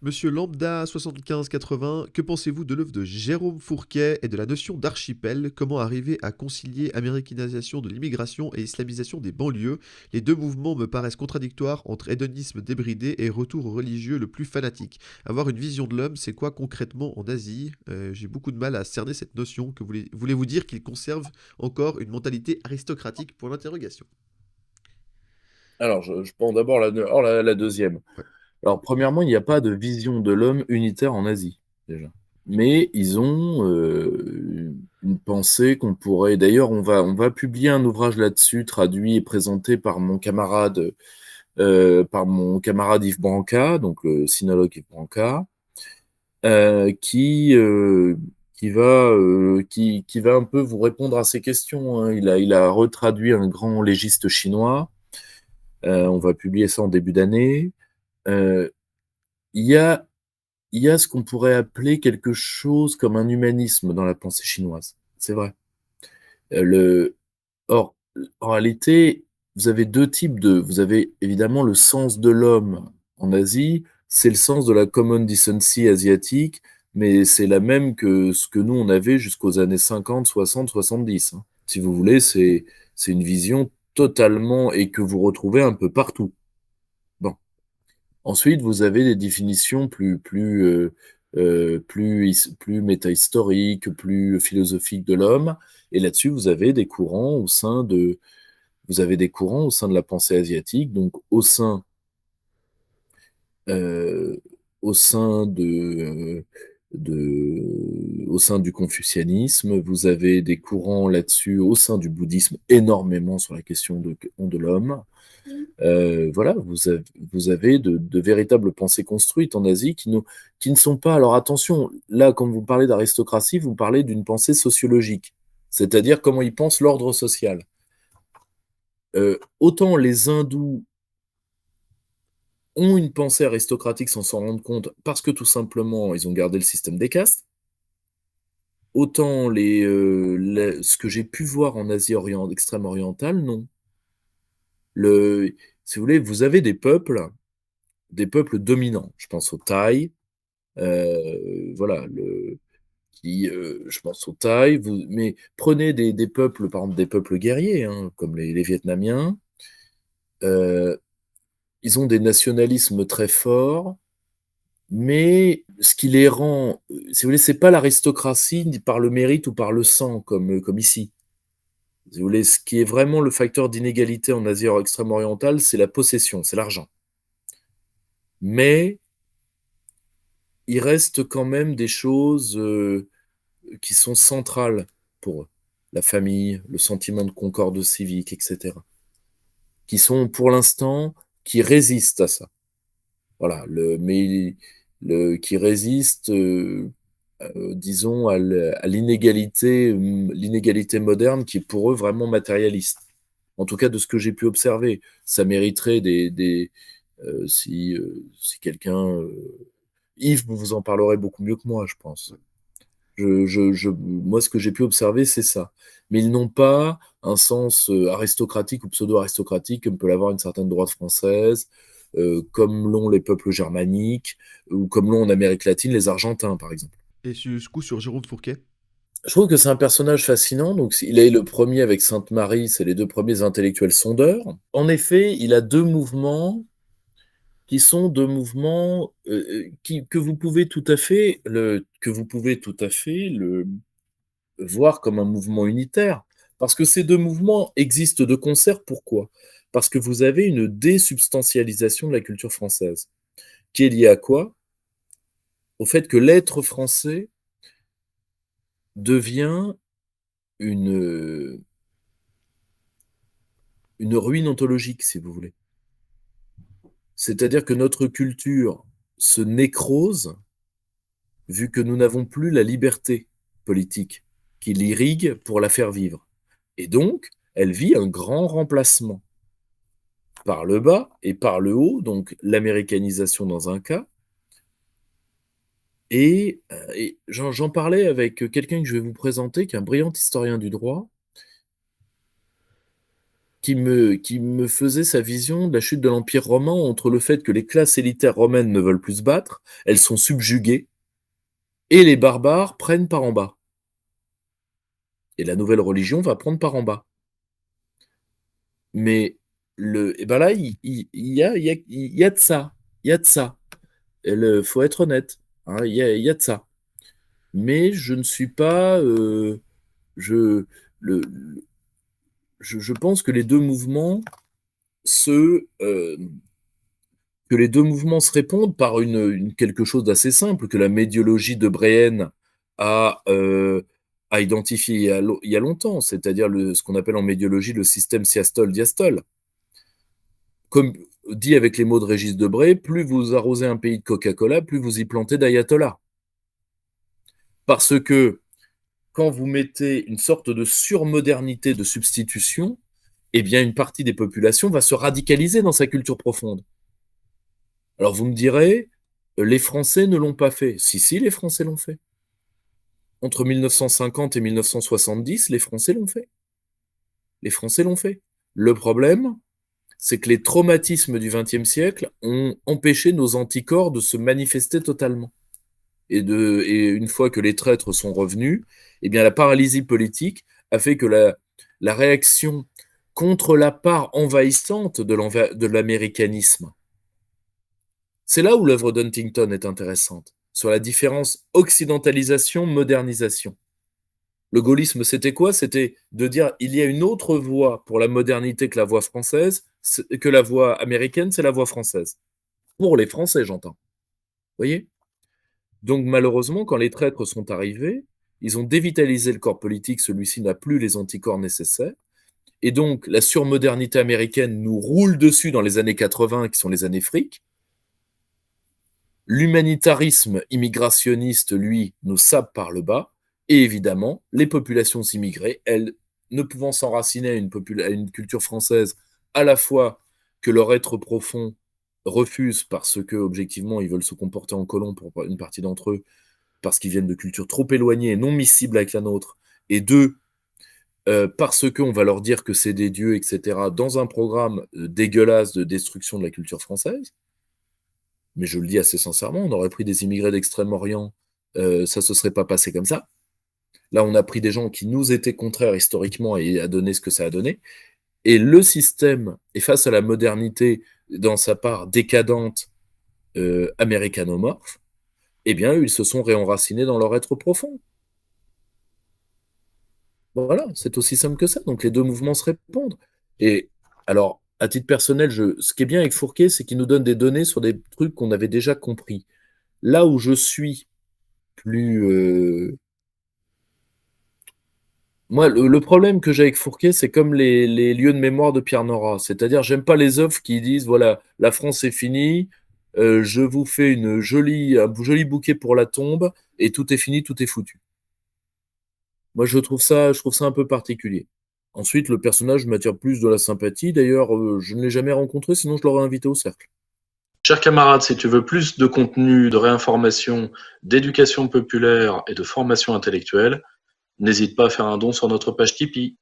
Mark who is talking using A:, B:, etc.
A: Monsieur Lambda 7580, que pensez-vous de l'œuvre de Jérôme Fourquet et de la notion d'archipel? Comment arriver à concilier américanisation de l'immigration et islamisation des banlieues? Les deux mouvements me paraissent contradictoires entre hédonisme débridé et retour au religieux le plus fanatique. Avoir une vision de l'homme, c'est quoi concrètement en Asie? J'ai beaucoup de mal à cerner cette notion. Que voulez-vous dire qu'il conserve encore une mentalité aristocratique pour l'interrogation?
B: Alors, je prends d'abord la deuxième.
A: Ouais.
B: Alors, premièrement, il n'y a pas de vision de l'homme unitaire en Asie, déjà. Mais ils ont une pensée qu'on pourrait. D'ailleurs, on va publier un ouvrage là-dessus, traduit et présenté par mon camarade Yves Branca, donc le sinologue Yves Branca, euh, qui, euh, qui va un peu vous répondre à ces questions, hein. Il a retraduit un grand légiste chinois. On va publier ça en début d'année. Euh, il y a, il y a ce qu'on pourrait appeler quelque chose comme un humanisme dans la pensée chinoise. C'est vrai. Euh, le, or, En réalité, vous avez évidemment le sens de l'homme en Asie, c'est le sens de la common decency asiatique, mais c'est la même que ce que nous on avait jusqu'aux années 50, 60, 70, hein. Si vous voulez, c'est une vision totalement et que vous retrouvez un peu partout. Bon. Ensuite, vous avez des définitions plus métahistoriques, plus philosophiques de l'homme. Et là-dessus, vous avez des courants au sein de la pensée asiatique, donc euh, au sein au sein du confucianisme, vous avez des courants là-dessus au sein du bouddhisme, énormément sur la question de l'homme. Voilà, vous avez de véritables pensées construites en Asie qui ne sont pas. Alors attention, là, quand vous parlez d'aristocratie, vous parlez d'une pensée sociologique, c'est-à-dire comment ils pensent l'ordre social. Autant les hindous ont une pensée aristocratique sans s'en rendre compte parce que tout simplement ils ont gardé le système des castes, autant ce que j'ai pu voir en extrême orientale, non. Le, Si vous voulez, vous avez des peuples dominants. Je pense aux Thaïs, voilà, je pense aux Thaïs, mais prenez des peuples, par exemple des peuples guerriers, hein, comme les Vietnamiens, euh, ils ont des nationalismes très forts, mais ce qui les rend, si vous voulez, c'est pas l'aristocratie ni par le mérite ou par le sang, comme ici. Si vous voulez, ce qui est vraiment le facteur d'inégalité en Asie extrême-orientale, c'est la possession, c'est l'argent. Mais il reste quand même des choses qui sont centrales pour eux. La famille, le sentiment de concorde civique, etc. Qui sont pour l'instant, qui résistent à ça. Voilà, qui résistent, disons, à l'inégalité moderne qui est pour eux vraiment matérialiste. En tout cas, de ce que j'ai pu observer, ça mériterait si quelqu'un, Yves vous en parlerait beaucoup mieux que moi, je pense. Moi, ce que j'ai pu observer, c'est ça. Mais ils n'ont pas un sens aristocratique ou pseudo-aristocratique comme peut l'avoir une certaine droite française, comme l'ont les peuples germaniques, ou comme l'ont en Amérique latine les Argentins, par exemple.
A: Et ce coup sur Jérôme Fourquet?
B: Je trouve que c'est un personnage fascinant. Donc, il est le premier avec Sainte-Marie, c'est les deux premiers intellectuels sondeurs. En effet, il a deux mouvements qui sont deux mouvements que vous pouvez tout à fait le voir comme un mouvement unitaire. Parce que ces deux mouvements existent de concert. Pourquoi? Parce que vous avez une désubstantialisation de la culture française, qui est liée à quoi? Au fait que l'être français devient une, une ruine ontologique, si vous voulez. C'est-à-dire que notre culture se nécrose, vu que nous n'avons plus la liberté politique qui l'irrigue pour la faire vivre. Et donc, elle vit un grand remplacement par le bas et par le haut, donc l'américanisation dans un cas. Et j'en parlais avec quelqu'un que je vais vous présenter, qui est un brillant historien du droit, qui me faisait sa vision de la chute de l'Empire romain entre le fait que les classes élitaires romaines ne veulent plus se battre, elles sont subjuguées, et les barbares prennent part en bas. Et la nouvelle religion va prendre part en bas. Mais et ben là, il y a de ça. Il y a de ça. Il faut être honnête. Hein, il y a de ça. Mais je ne suis pas. Je, le, je pense que les deux mouvements se, que les deux mouvements se répondent par quelque chose d'assez simple que la médiologie de Brehen a identifié il y a longtemps, c'est-à-dire ce qu'on appelle en médiologie le système siastole-diastole. Comme dit avec les mots de Régis Debray, plus vous arrosez un pays de Coca-Cola, plus vous y plantez d'ayatollah. Parce que quand vous mettez une sorte de surmodernité de substitution, eh bien une partie des populations va se radicaliser dans sa culture profonde. Alors vous me direz, les Français ne l'ont pas fait. Si, les Français l'ont fait. Entre 1950 et 1970, les Français l'ont fait. Les Français l'ont fait. Le problème, c'est que les traumatismes du XXe siècle ont empêché nos anticorps de se manifester totalement. Et une fois que les traîtres sont revenus, eh bien la paralysie politique a fait que la réaction contre la part envahissante de l'américanisme, c'est là où l'œuvre d'Huntington est intéressante, sur la différence occidentalisation-modernisation. Le gaullisme, c'était quoi? C'était de dire il y a une autre voie pour la modernité que la voie française, que la voie américaine, c'est la voie française. Pour les Français, j'entends. Vous voyez? Donc malheureusement, quand les traîtres sont arrivés, ils ont dévitalisé le corps politique, celui-ci n'a plus les anticorps nécessaires, et donc la surmodernité américaine nous roule dessus dans les années 80, qui sont les années fric. L'humanitarisme immigrationniste, lui, nous sape par le bas, et évidemment, les populations immigrées, elles, ne pouvant s'enraciner à une culture française, à la fois que leur être profond refuse parce que, objectivement, ils veulent se comporter en colons pour une partie d'entre eux, parce qu'ils viennent de cultures trop éloignées et non miscibles avec la nôtre, et deux, parce qu'on va leur dire que c'est des dieux, etc., dans un programme dégueulasse de destruction de la culture française. Mais je le dis assez sincèrement, on aurait pris des immigrés d'Extrême-Orient, ça se serait pas passé comme ça. Là, on a pris des gens qui nous étaient contraires historiquement et a donné ce que ça a donné. Et le système est face à la modernité dans sa part décadente américanomorphe, eh bien, ils se sont réenracinés dans leur être profond. Voilà, c'est aussi simple que ça. Donc les deux mouvements se répondent. Et alors, à titre personnel, ce qui est bien avec Fourquet, c'est qu'il nous donne des données sur des trucs qu'on avait déjà compris. Là où je suis plus... Moi, le problème que j'ai avec Fourquet, c'est comme les lieux de mémoire de Pierre Nora. C'est-à-dire, j'aime pas les œuvres qui disent, voilà, la France est finie, je vous fais un joli bouquet pour la tombe, et tout est fini, tout est foutu. Moi, je trouve ça un peu particulier. Ensuite, le personnage m'attire plus de la sympathie. D'ailleurs, je ne l'ai jamais rencontré, sinon je l'aurais invité au cercle.
C: Chers camarades, si tu veux plus de contenu, de réinformation, d'éducation populaire et de formation intellectuelle, n'hésite pas à faire un don sur notre page Tipeee.